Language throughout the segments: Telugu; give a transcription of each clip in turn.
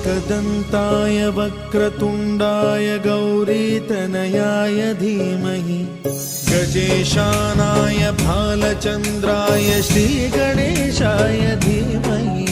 एकदन्ताय वक्रतुण्डाय गौरीतनयाय धीमहि गजेशानाय भालचन्द्राय श्रीगणेशाय धीमहि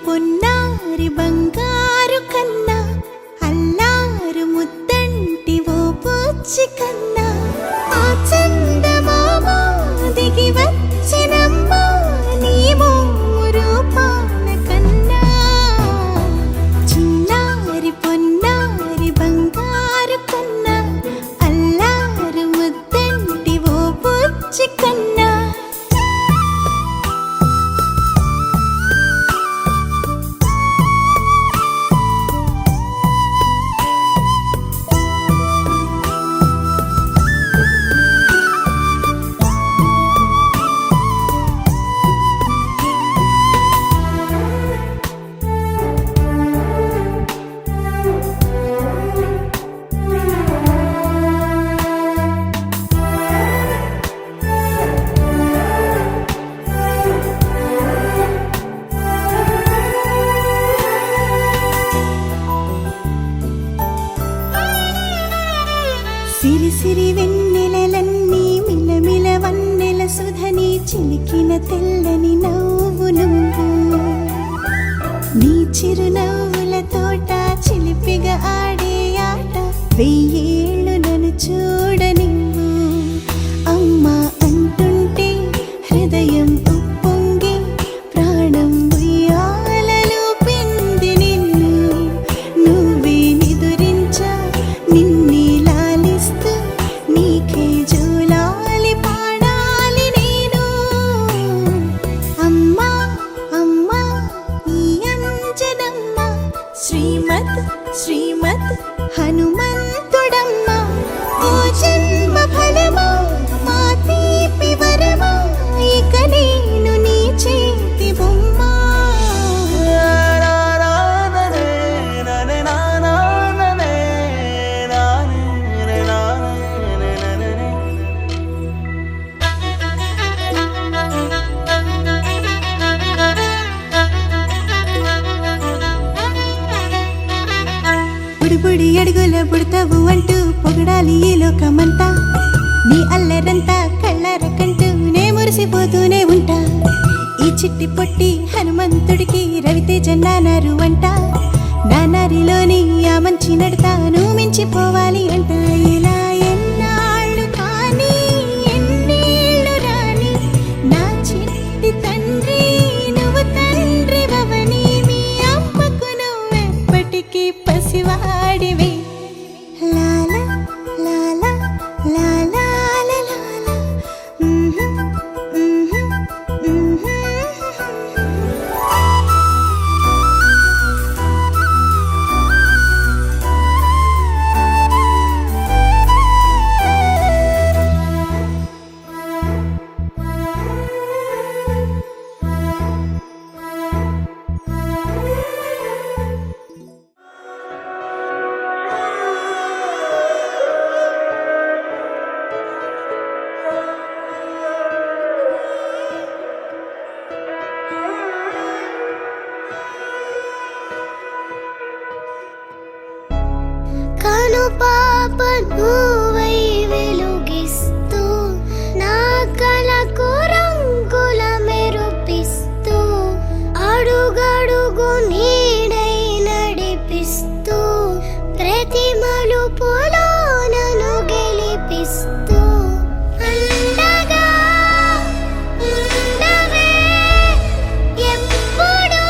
పొన్నారి బంగారు కన్నా అల్లారు ముద్దంటి ఓ పూచి కన్నా ఆ చందమామ దిగి వచ్చినమ్మ నీ రూపాల కన్నా చిన్నారి పొన్నారి బంగారు కన్నా అల్లారు ముద్దంటి ఓ పూచి కన్నా సిరి సిరి వెన్నెలలన్నీ మిలమిల వన్నెల సుధని చిలికిన తెల్లని నవ్వు నువ్వు నీ చిరునవ్వుల తోట చిలిపిగా ఆడే ఆట వెయ్యేళ్ళు నన్ను చూడనివ్వు అమ్మా అంటుంటే హృదయం ఉప్పొంగి ప్రాణం ఉయ్యాలలో పిండి నిన్ను నువ్వే నిదురించా నిన్నే నీకే జోలాలి పాడాలి నేను అమ్మా అమ్మా ఈ అంజనమ్మ శ్రీమత్ శ్రీమత్ హనుమంతుడమ్మ ఓ జన్మ ఫలమా మా తీపి వరమా ఇక నేను నీ చేతి బొమ్మ బుడి అడుగుల బుడతావు అంటూ పొగడాలి ఈ లోకమంతా నీ అల్లరంతా కళ్ళారకంటూ నే మురిసిపోతూనే ఉంటా ఈ చిట్టి పొట్టి హనుమంతుడికి రవితేజ నానారు అంట నానారిలోని ఆ మంచి నడతాను మించిపోవాలి అంట ఇలా ఎన్నాళ్ళు కానీ ఎన్నేళ్ళు రాని నా చిట్టి తండ్రి నువ్వు తండ్రి భవని మీ అమ్మకు నువ్వెప్పటికీ పసివాడివి లాలా లాలా లాలా లాలా పాప నువ్వై వెలుగిస్తూ నా కళకు రంగుల మెరుపిస్తూ అడుగడుగు నీడై నడిపిస్తూ ప్రతి మలుపులో నన్ను గెలిపిస్తూ అండగా ఉండవే ఎప్పుడూ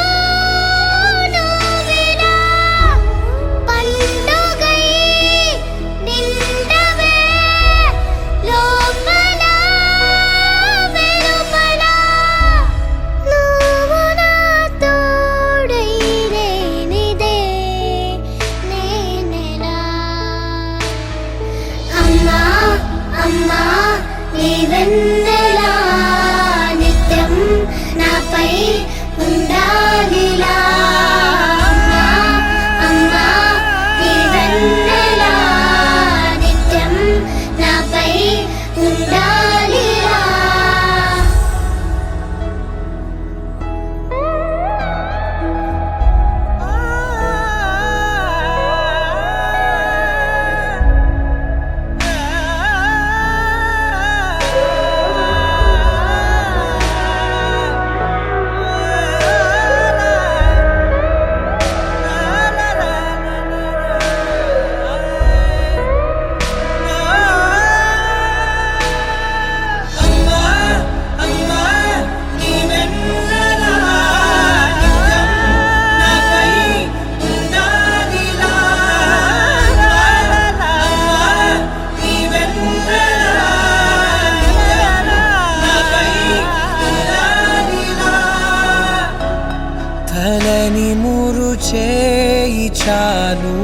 తలని మురు చేయి చాలు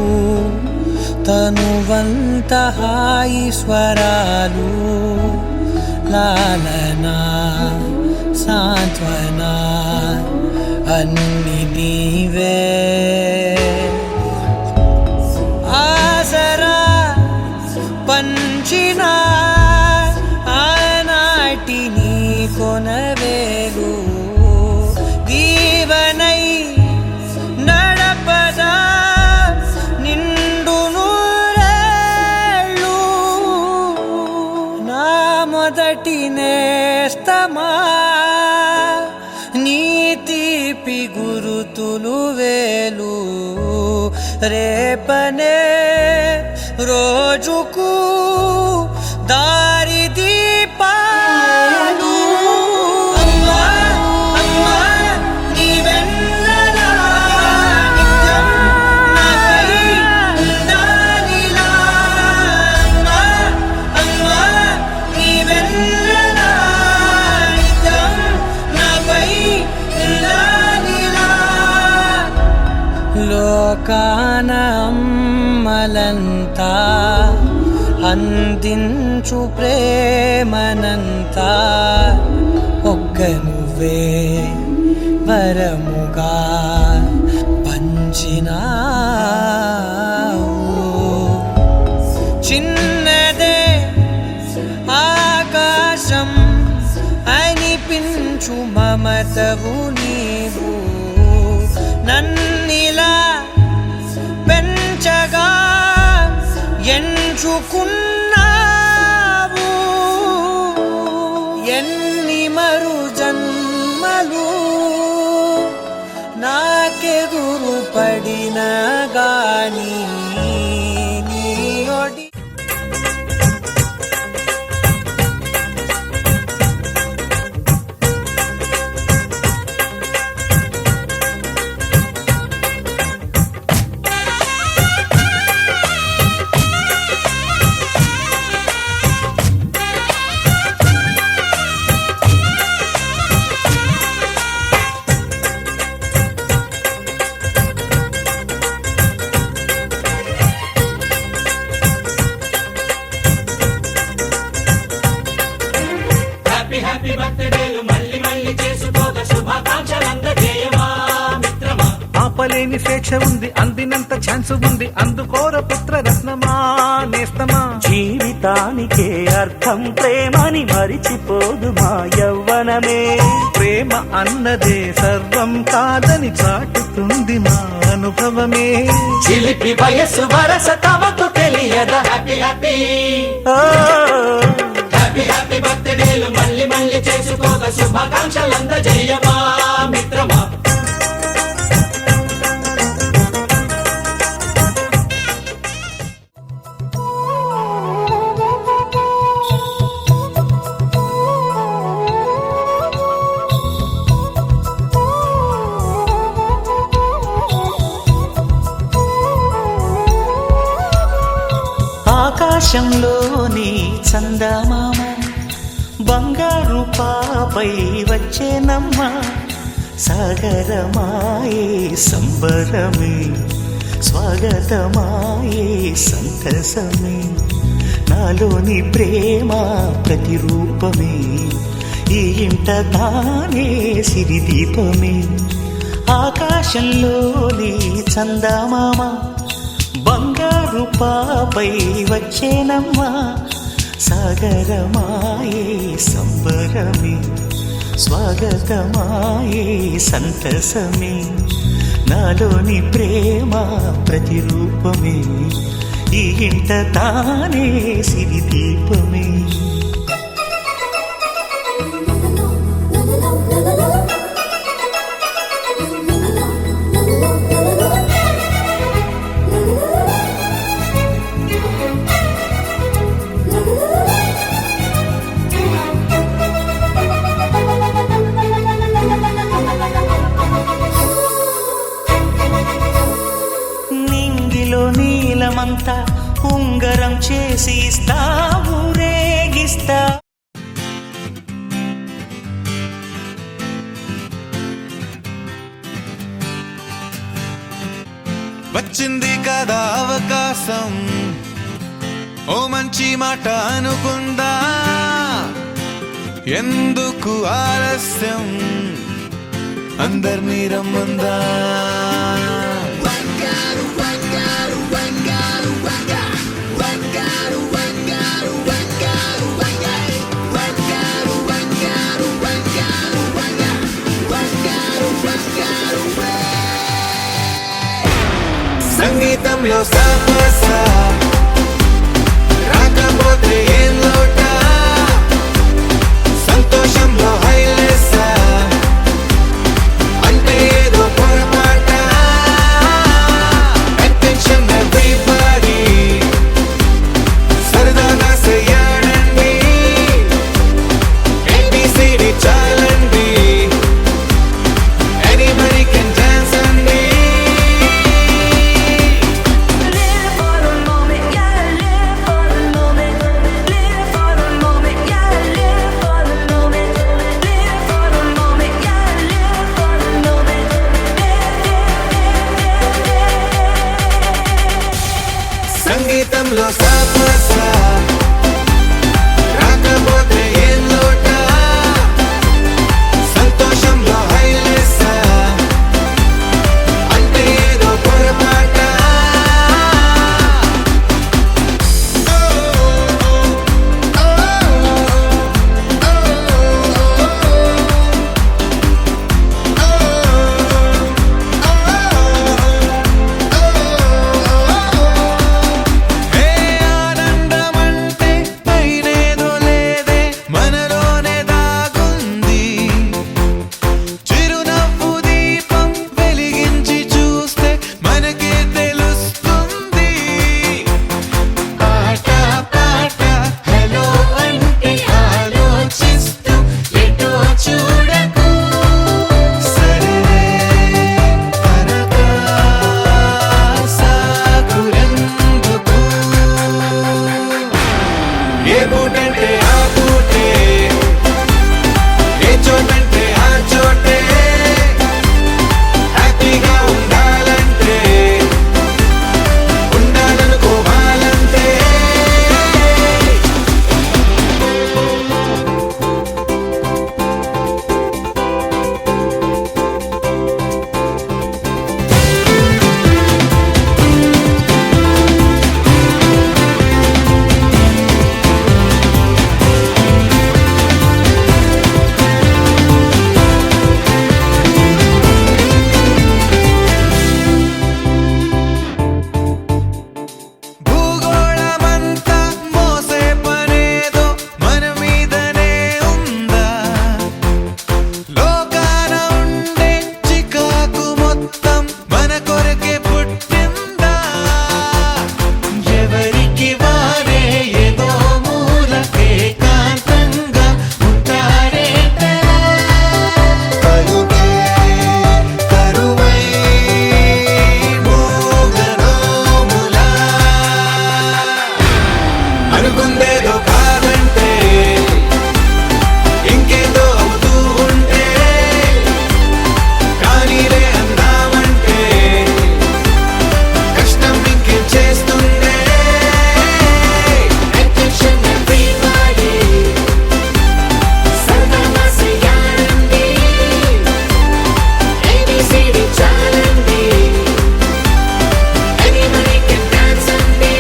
తనువంత హాయి స్వరాలు లాలనా సాంత్వన అన్ని నీవే ఆసరా పంచిన ఆనాటి నీ కొనవేలు దీవనై నడపదా నిండు నూరేళ్ళు నా మొదటి నేస్తమా నీ తీపి గురుతులు వేలు రేపనే రోజుకు దారి దీపాలు అమ్మా అమ్మా నీ వెన్నెలా నిత్యం నాపై ఉండాలిలా అమ్మా అమ్మా నీ వెన్నెలా నిత్యం నాపై ఉండాలిలా లోకాన అమ్మలంతా అందించు ప్రేమనంతా ఒక్క నువ్వే వరముగా పంచినావు చిన్నదే ఆకాశం అనిపించు మమతవు నీవు నన్నిలా పెంచగా ఎంచుకున్నావు ఎన్ని మరు జన్మలు నాకెదురు పడిన గాని నీ ఒడి హ్యాపీ బర్త్డేలు మళ్ళీ మళ్ళీ చేసుకోగా శుభాకాంక్షలందజేయమా మిత్రమా ఆపలేని స్వేచ్ఛ ఉంది అందినంత ఛాన్స్ ఉంది అందుకోర పుత్ర రత్నమా నేస్తమా జీవితానికే అర్థం ప్రేమని మరిచిపోదు మా యవ్వనమే ప్రేమ అన్నదే సర్వం కాదని చాటుతుంది మా అనుభవమే చిలిపి వయస్సు వరస తమకు తెలియదా హ్యాపీ హ్యాపీ ఓ, హ్యాపీ హ్యాపీ బర్త్డేలు మళ్ళీ మళ్ళీ చేసుకోగా శుభాకాంక్షలందజేయమా మిత్రమా ఆకాశంలోని చందమామ బంగారు పాపై వచ్చేనమ్మ సాగరమాయే సంబరమే స్వాగతమాయే సంతసమే నాలోని ప్రేమ ప్రతిరూపమే ఈ ఇంట తానే సిరిదీపమే ఆకాశంలోని చందమామ బంగారు పాపై వచ్చేనమ్మా సాగరమాయే సంబరమే స్వాగతమాయే సంతసమే నాలోని ప్రేమ ప్రతిరూపమే ఈ ఇంట తానే సిరిదీపమే నీలమంతా ఉంగరం చేసి ఇస్తా ఊరేగిస్తా వచ్చింది కదా అవకాశం, ఓ మంచి మాట అనుకుందా, ఎందుకు ఆలస్యం, అందర్నీ రమ్మందా. సంగీతంలో సాపస రాకపోతే ఏం లోట, సంతోషంలో హైలెస్ అంటే ఏదో పొరపాట. అటెన్షన్ ఎవ్రీబడీ సరదాగా చెయ్యాడండి, ABCD చాలండి, ఎనీబడీ కెన్ డాన్స్ అండి. సంగీతంలో సాపస రాకపోతే ఏం లోట, సంతోషంలో హైలెస్ అంటే ఏదో పొరపాట. ఏ ఆనందమంటే పైనేదో లేదే, మనలోనే దాగుంది. చిరునవ్వు దీపం వెలిగించి చూస్తే మనకే తెలుస్తుంది. ఆట పాట హలో అంటే ఆలోచిస్తూ ఎటో చూడకు, సరే త్వరగా సాగులెందుకు. ఏ పూటంటే ఆ పూటే, ఏ చోటంటే ఆ చోటే, హ్యాపీగా ఉండాలంటే ఉండాలనుకోవాలంటే. భూగోళమంతా మోసే పనేదో మన మీదనే ఉందా, లోకాన ఉండే చికాకు మొత్తం మన కొరకే పుట్టిందా. ఎవరికి వారే ఏదో మూల ఏకాంతంగా ఉంటారేటరా, కలుగే కరువై మోగనోములా. అనుకుందేదో కాదంటే ఇంకేదో అవుతూ ఉంటే, కానీలే అందామంటే కష్టం ఇంకేం చేస్తుందే. Attention everybody సరదాగా చెయ్యాలండి, ABCD చాలండి, anybody can dance అండి.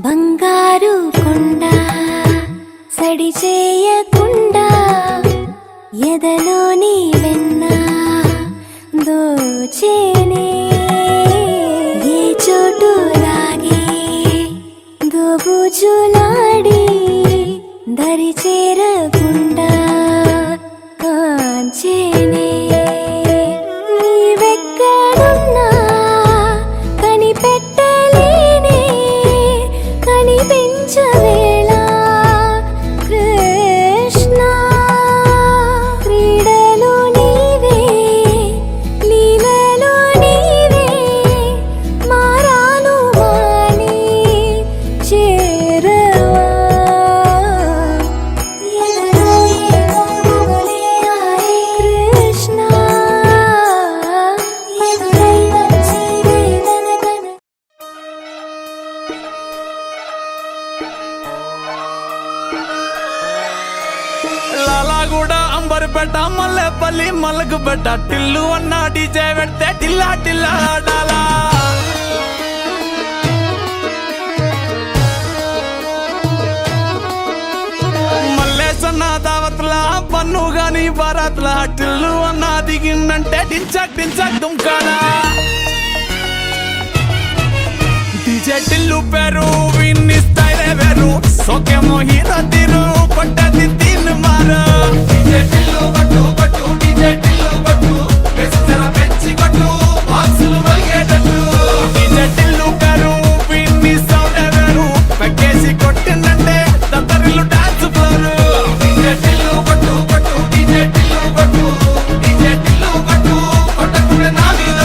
బంగారు కొండ సడి చేయకుండా ఎదలోని వెన్న దోచేనే, ఏ చోటు లాగే దోబుజులాడి దరి చేరకుండా కాంచేనే. నీవెక్కడున్నా కనిపెట్టలే బెట్ట మల్లెపల్లి మల్లకు బెట్ట టిల్లు అన్న డీజే పెడితే టిల్లా టిల్లా ఆడాలా మల్లేసన్న దావత్ల పన్ను గాని బారాత్ల టిల్లు అన్న దిగిందంటే డించక్ డించక్ దుంకాలా డీజే టిల్లు పేరు విన్ని స్టైల్ వేరు సోకేమో హీరో తీరు పట్టది తీన్ మారు డీజే టిల్లు పట్టు పట్టు డీజే టిల్లు పట్టు వెచ్చర పెంచి కొట్టు బాక్సులు మలిగేటట్టు డీజే టిల్లు పేరు విన్ని సౌండ్ వేరు పెక్కేసి కొట్టిందంటే దత్తరిల్లు డాన్స్ ఫ్లోరు డీజే టిల్లు పట్టు పట్టు డీజే టిల్లు పట్టు డీజే టిల్లు పట్టు కొట్టకుడే నా మీద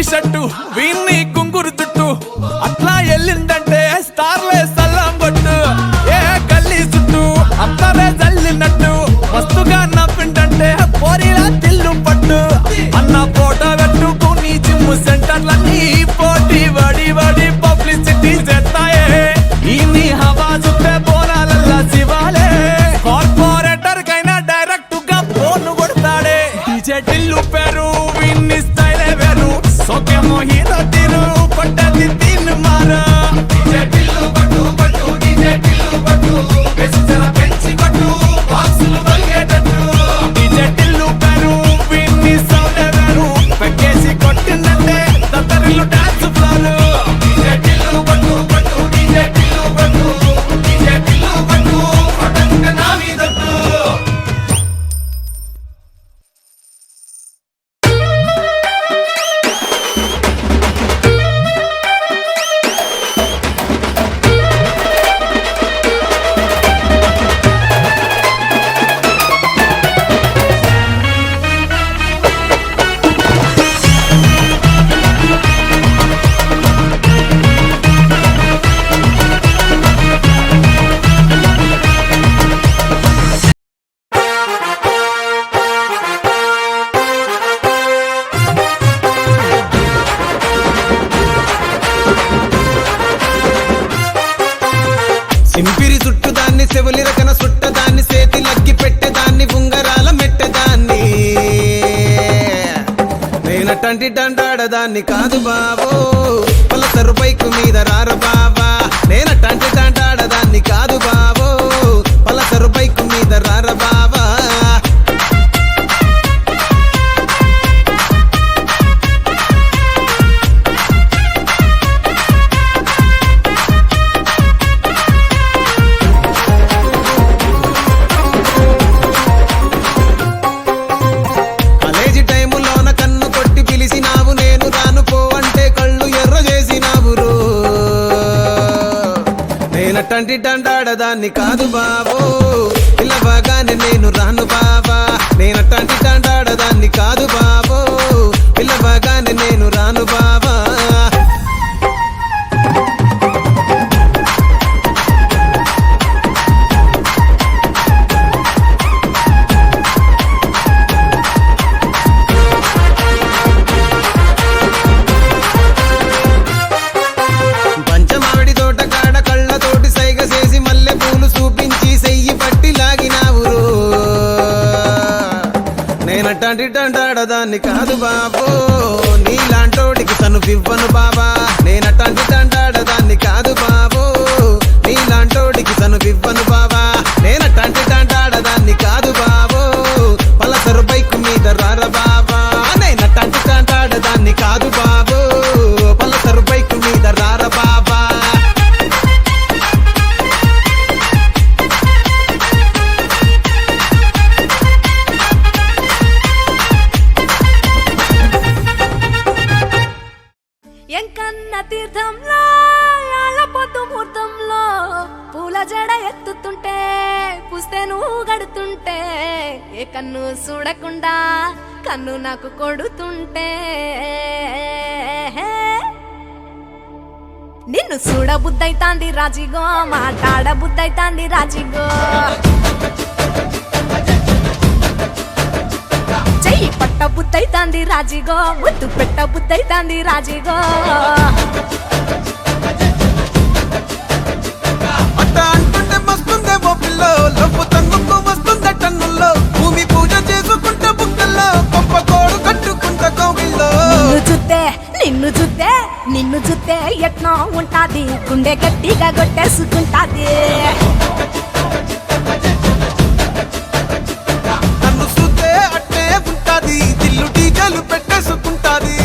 షట్టు వీన్ని కుంగురు చుట్టూ అట్లా వెళ్ళిందంటే స్టార్లే సల్లం కొట్టు ఏ గల్లీ చుట్టూ అత్తరే జల్లినట్టు మస్తుగా నవ్విందంటే పోరిలా తిల్లు పట్టు అన్న ఫోటో పెట్టుకుని జిమ్ సెంటర్లన్నీ పోటీ వడి వడి పబ్లిసిటీ చేస్తాయే ఈ హవా చుట్టే పోరాలల్లా శివాలే కార్పొరేటర్ కైనా డైరెక్ట్ గా ఫోన్ కొడతాడే డీజే టిల్లు పేరు విన్ని స్టైల్ వేరు సోకేమో హీరో తీరు పట్టది తీన్ మారు డీజే టిల్లు పట్టు పట్టు డీజే టిల్లు పట్టు వెచ్చర పెంచి కొట్టు బాక్సులు మలిగేటట్టు డీజే టిల్లు పేరు విన్ని సౌండ్ వేరు పెక్కేసి కొట్టిందంటే దత్తరిల్లు డాన్స్ ఫ్లోరు డీజే టిల్లు పట్టు పట్టు డీజే టిల్లు పట్టు డీజే టిల్లు పట్టు కొట్టకుంటే నా మీదట్టు సింపిరి చుట్టు దాన్ని సెవులి రకన సుట్టదాన్ని సేతి లగ్గి పెట్టేదాన్ని ఉంగరాల మెట్టదాన్ని నేనటంటి డంటాడదాన్ని కాదు బాబో పలసరు బైకు మీద రార బాబా నేనటంటి డంటాడదాన్ని కాదు బాబో పలసరు బైకు మీద రార బాబా నేనటంటి డంటాడదాన్ని కాదు బాబో పిల్లబాగానే నేను రాను బాబా నేనటంటి డంటాడదాన్ని కాదు బాబో పిల్లబాగానే నేను రాను బాబా పంచమావిడి తోట కాడ కళ్ళతోటి సైగ చేసి మల్లె పూలు చూపించి సెయ్యి పట్టి లాగినావురు నేనటంటి డంటాడదాన్ని కాదు బాబో నీలాంటోడికి తను వివ్వను బాబా నేనటంటి డంటాడదాన్ని కాదు బాబో నీలాంటోడికి తను వివ్వను బాబా నేనటంటి డంటాడదాన్ని కాదు బాబో పలసరు బైకు మీద రార బాబా నేనటంటి డంటాడదాన్ని కాదు బాబో పలసరు బైకు మీద రార బాబా ఎంకన్న తీర్థంలో పొద్దు ముహూర్తంలో పూల జడ ఎత్తుతుంటే పుస్తే నువ్వు గడుతుంటే ఏ కన్ను చూడకుండా కన్ను నాకు కొడుతుంటే నిన్ను చూడ బుద్ధైతాంది రాజిగో మాట్లాడ బుద్ధైతాంది రాజిగో చెయ్యి పట్ట బుద్ధైతాంది రాజిగో ముద్దు పెట్ట బుద్ధైతాంది రాజిగో అట్ట అంటుంటే మస్తుందేమో పిల్లో లవ్వు తన్నుకు వస్తుందే టన్నుల్లో భూమి పూజ చేసుకుంటే బుక్కల్లో గొప్ప కోడు కట్టుకుంట కోవిల్లో నిన్ను చూస్తే ఎట్నో ఉంటాది గుండె గట్టిగా కొట్టేసుకుంటాది నన్ను చూస్తే అట్టే ఉంటాది దిల్లు డీజలు పెట్టేసుకుంటాది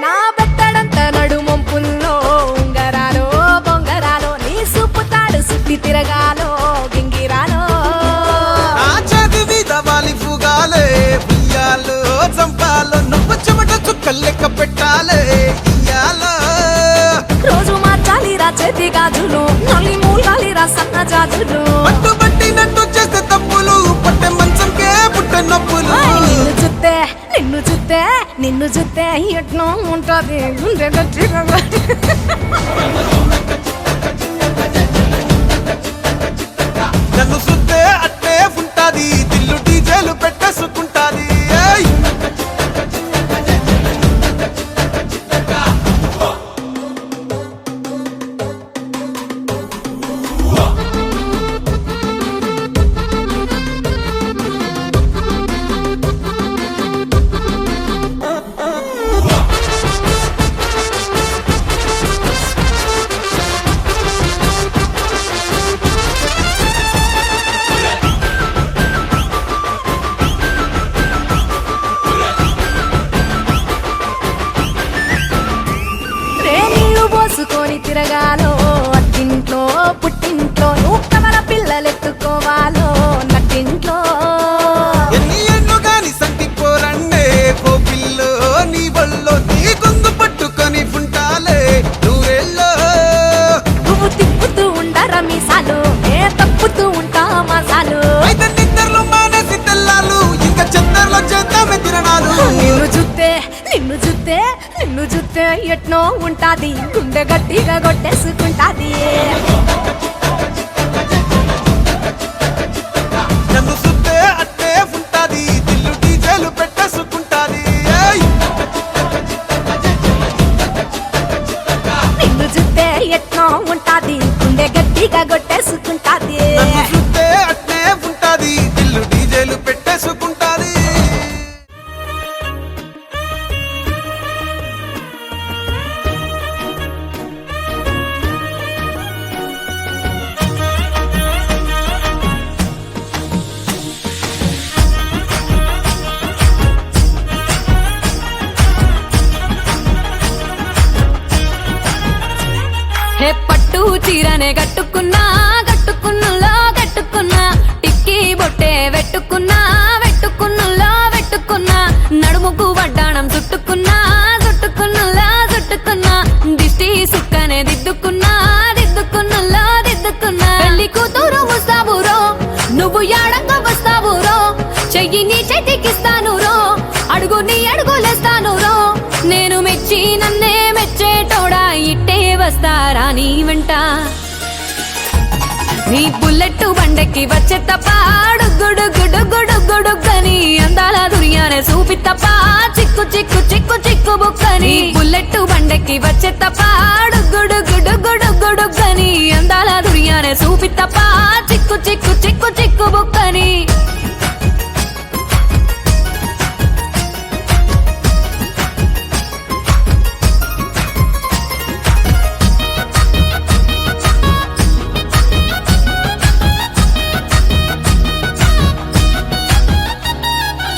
నా బెత్తడంత నడుమొంపుల్లో ఉంగరాలో బొంగరాలో నీ సుప్పుతాడు సుత్తి తిరగాలో గింగిరాలో నా చేతి మీద వాలి ఫుగాలే ఉయ్యాలో చంపాలో నువ్వు చెమట చుక్కలు లెక్క పెట్టాలే ఇయ్యాలో రోజు మార్చాలిరా చేతి గాజులు నల్లి మూలాలిరా సన్న జాజులు పట్టుబట్టినట్టు చేస్తే తప్పులు పట్టే మంచంకే పుట్టే నొప్పులు నిన్ను చూస్తే ఎట్నో ఉంటది గుండె గట్టిగా నన్ను సుత్తే అట్టే ఉంటాది దిల్లు డీజేలు పెట్టేసుకుంటాది ఏయ్! నీళ్లు పోసుకొని తిరగాలో అత్తింట్లో పుట్టింట్లో నువ్వు కవల పిల్లలెత్తుకోవాలో నట్టింట్లో ఎన్ని ఏళ్ళు గాని సంటి పోరండే కోపిల్లో నీ వల్లో నీ గొంతు పట్టుకొని ఉంటాలే నూరేళ్ళో నువ్వు తిప్పుతూ ఉండరా మీసాలు ఏ తప్పుతూ ఉంటా మసాలు అయితే నిద్రలో మానేసి తెల్లాలు ఇంకా చెత్తర్లో చేద్దామే తిరణాలు నిన్ను చూస్తే ఎట్నో ఉంటాది గుండె గట్టిగా కొట్టేసుకుంటాది నన్ను సుత్తే అట్టే ఉంటాది దిల్లు డీజేలు పెట్టేసుకుంటాది ఏయ్! నిన్ను చూస్తే ఎట్నో ఉంటాది గుండె గట్టిగా కొట్టేసుకుంటాది నన్ను సుత్తే అట్టే ఉంటాది దిల్లు డీజేలు పెట్టేసుకుంటాది హే పట్టు చీరనే గట్టుకున్నా టిక్కీ బొట్టే వెట్టుకున్నా నడుముకు వడ్డాణం చుట్టుకున్నా దిష్టి సుక్కనే దిద్దుకున్నా పెళ్లి కూతురు వస్తావురో నువ్వు యాడంగా వస్తావురో చెయ్యి నీ చేతికిస్తాను రో అడుగు నీ అడుగులేస్తాను రో నేను మెచ్చి నన్నే మెచ్చేటోడా ఇట్టే వస్తారా నీ వెంట నీ బుల్లెట్ బండెక్కి వచ్చే తప్ప గుడుగుడుగుడుగుడుగని అందాల దుర్యానే చూపి తప్ప చిక్కు బుక్కని బుల్లెట్ బండెక్కి వచ్చే తప్ప గుడుగుడుగుడుగుడుగని అందాల దుర్యానే చూపి తప్ప చిక్కు బుక్కని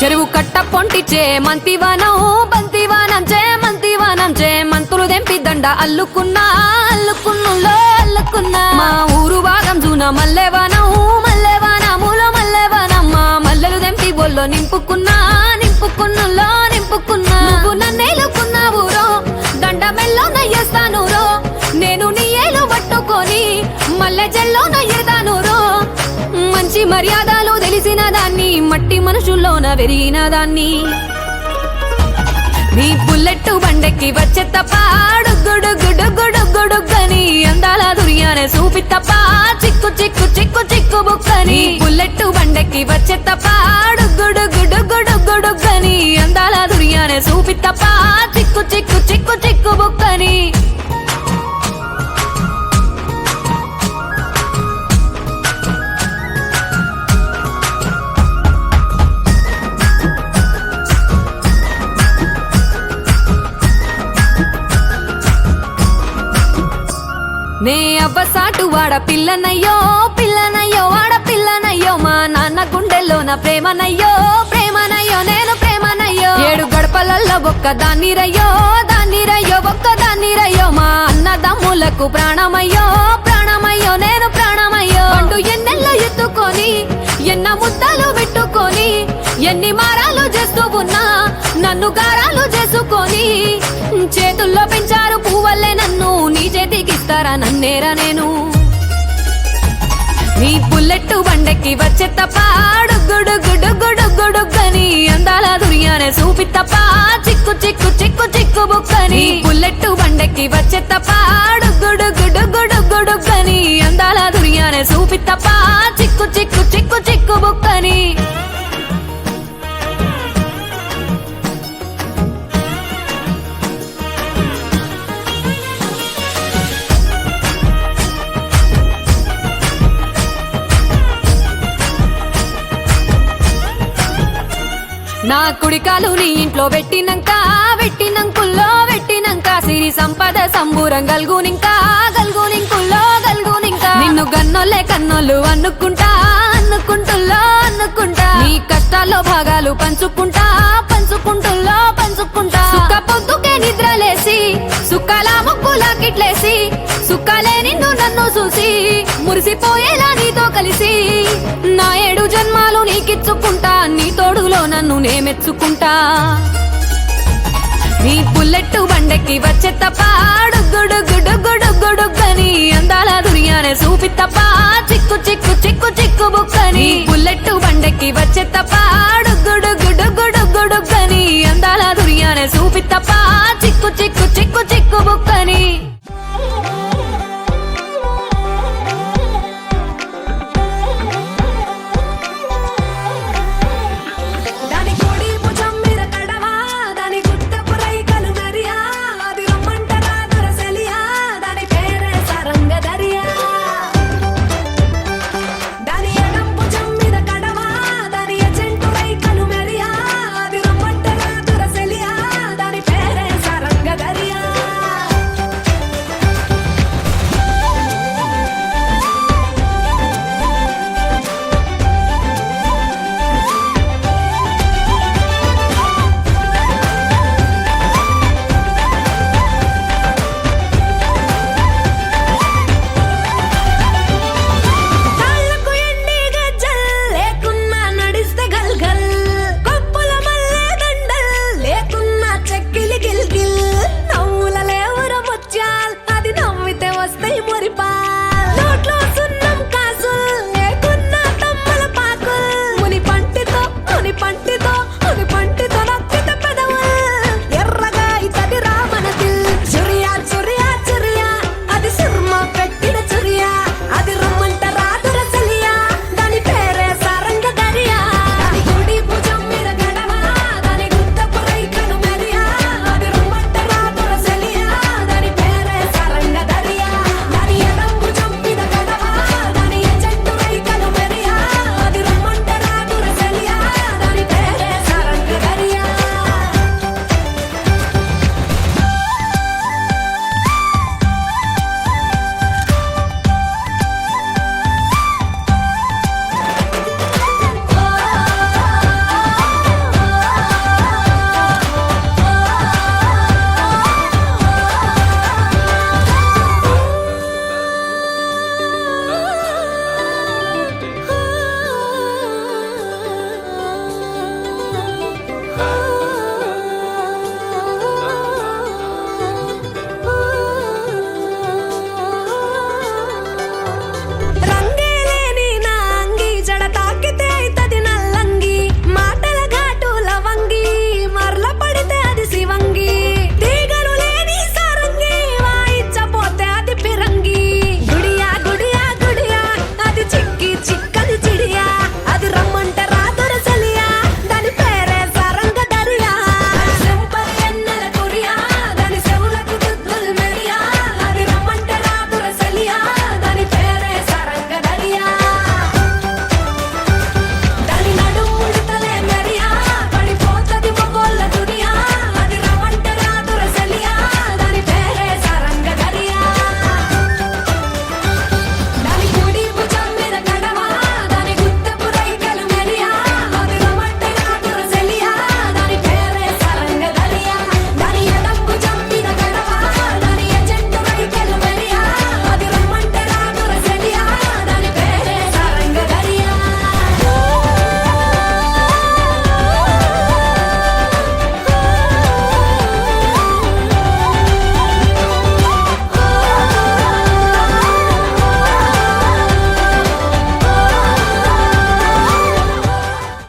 చెరువు కట్ట పొంటిచే మంతివానం బంతివానం చే మంతివానం చే మంతులు దెంపి దండ అల్లుకున్నా అల్లుకున్నులో అల్లుకున్నా మా ఊరు భాగం జూన మల్లెవానం మల్లెవానములో మల్లెవానమ్మ మల్లెలు దెంపి బొల్లో నింపుకున్నా నింపుకున్నులో నింపుకున్నా నువ్వు నన్నేలుకున్నావు రో దండ మెల్లో నయ్యేస్తాను రో నేను నీ ఏలు పట్టుకొని మల్లె జల్లో నయ్యేదాను రో మంచి మర్యాదలు తెలిసిన దాన్ని మట్టి మనుషుల్లోన పెరిగిన దాన్ని నీ బుల్లెట్టు బండెక్కి వచ్చే తప్ప డుగ్గుడుగ్గుడుగ్గుడుగ్గుడుగ్గని అందాల దుర్యానే చూపి తప్ప చిక్కు చిక్కు చిక్కు చిక్కు బుక్కని బుల్లెట్టు బండెక్కి వచ్చే తప్ప డుగ్గుడుగ్గుడుగ్గుడుగ్గుడుగ్గని అందాల దుర్యానే చూపి తప్ప చిక్కు చిక్కు చిక్కు చిక్కు బుక్కని నే అవ్వసాటు వాడ పిల్లనయ్యో పిల్లనయ్యో వాడ పిల్లనయ్యో మా నాన్న గుండెల్లోన ప్రేమనయ్యో ప్రేమనయ్యో నేను ప్రేమనయ్యో 7 గడపలల్లో ఒక్క దాన్ని రయ్యో ఒక్క దాన్ని రయ్యో మా అన్నదమ్ములకు ప్రాణమయ్యో ప్రాణమయ్యో నేను ప్రాణమయ్యో అంటూ ఎన్నెల్లో ఎత్తుకొని ఎన్న ముద్దలు పెట్టుకొని ఎన్ని మారాలు చేస్తూ ఉన్నా నన్ను గారాలు చేసుకొని చేతుల్లో పెంచారు పువ్వల్లే నన్ను నీ చేతికిస్తారా నన్నేరా నేను నీ బుల్లెట్టు బండెక్కి వచ్చే తప్ప డుగ్గుడుగ్గుడుగ్గుడుగ్గుడుగ్గని అందాల దుర్యానే చూపి తప్ప చిక్కు చిక్కు చిక్కు చిక్కు బుక్కని బుల్లెట్టు బండెక్కి వచ్చే తప్ప డుగ్గుడుగ్గుడుగ్గుడుగ్గుడుగ్గని అందాల దుర్యానే చూపి తప్ప చిక్కు చిక్కు చిక్కు చిక్కు బుక్కని నా కుడికాలు నీ ఇంట్లో పెట్టినంకుల్లో పెట్టినంక సిరి సంపద సంబూరం గల్గునింకుల్లో నిన్ను గన్నోళ్ళే కన్నోళ్ళు అనుకుంటుల్లో నీ కష్టాల్లో భాగాలు పంచుకుంటుల్లో సుక్క పొద్దుకే నిద్రలేసి సుక్కల ముక్కులా కిట్లేసి సుక్కలే నిన్ను నన్ను చూసి మురిసిపోయేలా నీతో కలిసి నా 7 జన్మాలు నీకిచ్చుకుంటా నీ తోడులో నన్ను నే మెచ్చుకుంటా నీ బుల్లెట్టు బండెక్కి వచ్చే తప్ప డుగ్గుడుగ్గుడుగ్గుడుగ్గుడుగ్గని అందాల దుర్యానే చూపి తప్ప చిక్కు చిక్కు చిక్కు చిక్కు బుక్కని బుల్లెట్టు బండెక్కి వచ్చే తప్ప డుగ్గుడుగ్గుడుగ్గుడుగ్గుడుగ్గని అందాల దుర్యానే చూపి తప్ప చిక్కు చిక్కు చిక్కు చిక్కు బుక్కని